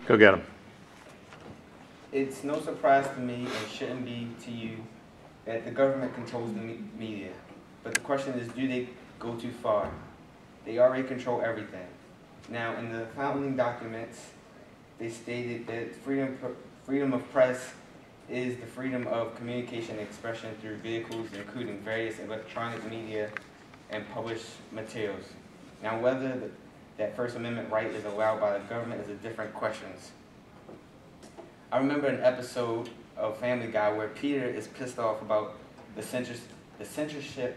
Go get them. It's no surprise to me, and shouldn't be to you, that the government controls the media. But the question is, do they go too far? They already control everything. Now, in the founding documents, they stated that freedom of press is the freedom of communication and expression through vehicles, including various electronic media and published materials. Now, whether that First Amendment right is allowed by the government is a different question. I remember an episode of Family Guy where Peter is pissed off about the censorship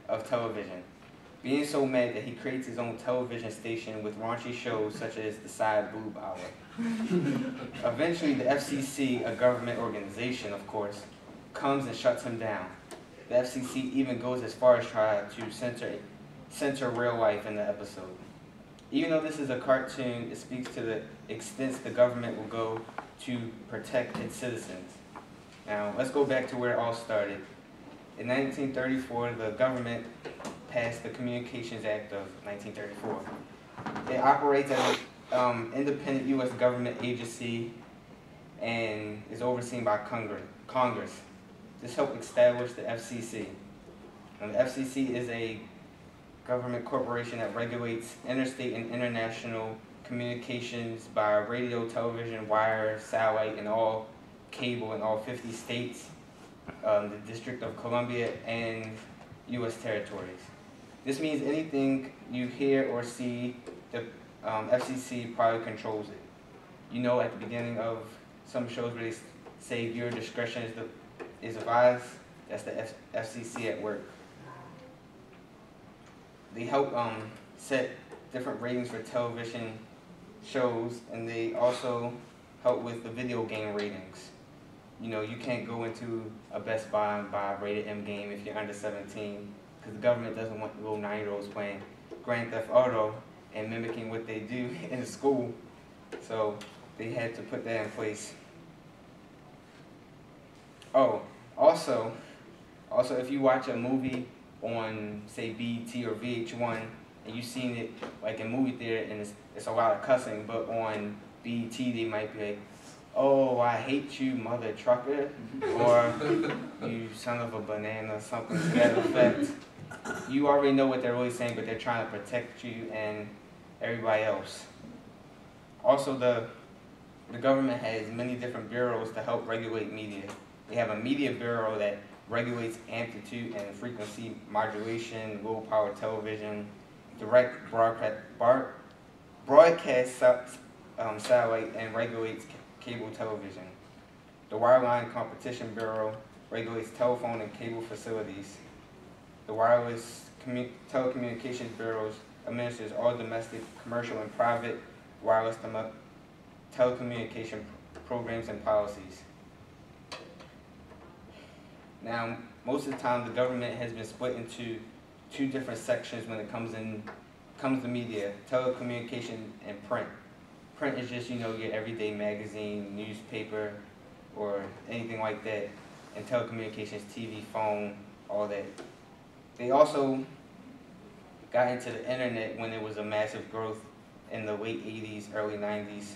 of television, being so mad that he creates his own television station with raunchy shows such as the Side Boob Hour. Eventually, the FCC, a government organization, of course, comes and shuts him down. The FCC even goes as far as try to censor real life in the episode. Even though this is a cartoon, it speaks to the extent the government will go to protect its citizens. Now, let's go back to where it all started. In 1934, the government passed the Communications Act of 1934. It operates as an independent U.S. government agency and is overseen by Congress. This helped establish the FCC. And the FCC is a government corporation that regulates interstate and international communications by radio, television, wire, satellite, and all cable in all 50 states, the District of Columbia, and U.S. territories. This means anything you hear or see, the FCC probably controls it. You know, at the beginning of some shows where they say viewer discretion is advised, that's the FCC at work. They help set different ratings for television shows, and they also help with the video game ratings. You know, you can't go into a Best Buy and buy a rated M game if you're under 17, because the government doesn't want little 9-year-olds playing Grand Theft Auto and mimicking what they do in the school. So they had to put that in place. Oh, also if you watch a movie on, say, BET or VH1, and you've seen it like in movie theater and it's a lot of cussing, but on BET they might be like, "Oh, I hate you, mother trucker," or "You son of a banana," something to that effect. You already know what they're really saying, but they're trying to protect you and everybody else. Also, the government has many different bureaus to help regulate media. They have a media bureau that regulates amplitude and frequency modulation, low power television, direct broadcast satellite, and regulates cable television. The Wireline Competition Bureau regulates telephone and cable facilities. The Wireless Telecommunications Bureau administers all domestic, commercial, and private wireless telecommunication programs and policies. Now, most of the time, the government has been split into two different sections when it comes to media: telecommunication and print. Print is just, you know, your everyday magazine, newspaper, or anything like that. And telecommunications, TV, phone, all that. They also got into the internet when there was a massive growth in the late 80s, early 90s.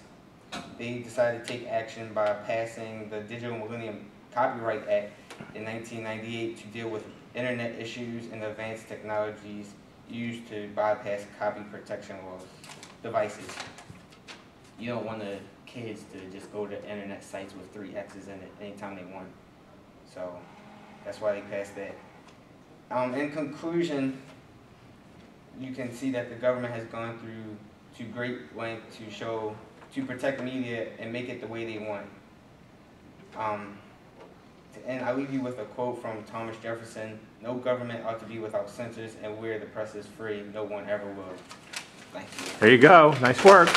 They decided to take action by passing the Digital Millennium Copyright Act in 1998 to deal with internet issues and advanced technologies used to bypass copy protection laws devices. You don't want the kids to just go to internet sites with 3 X's in it anytime they want. So that's why they passed that. In conclusion, you can see that the government has gone to great length to protect media and make it the way they want. To end, I leave you with a quote from Thomas Jefferson: "No government ought to be without censors, and where the press is free, no one ever will." Thank you. There you go. Nice work.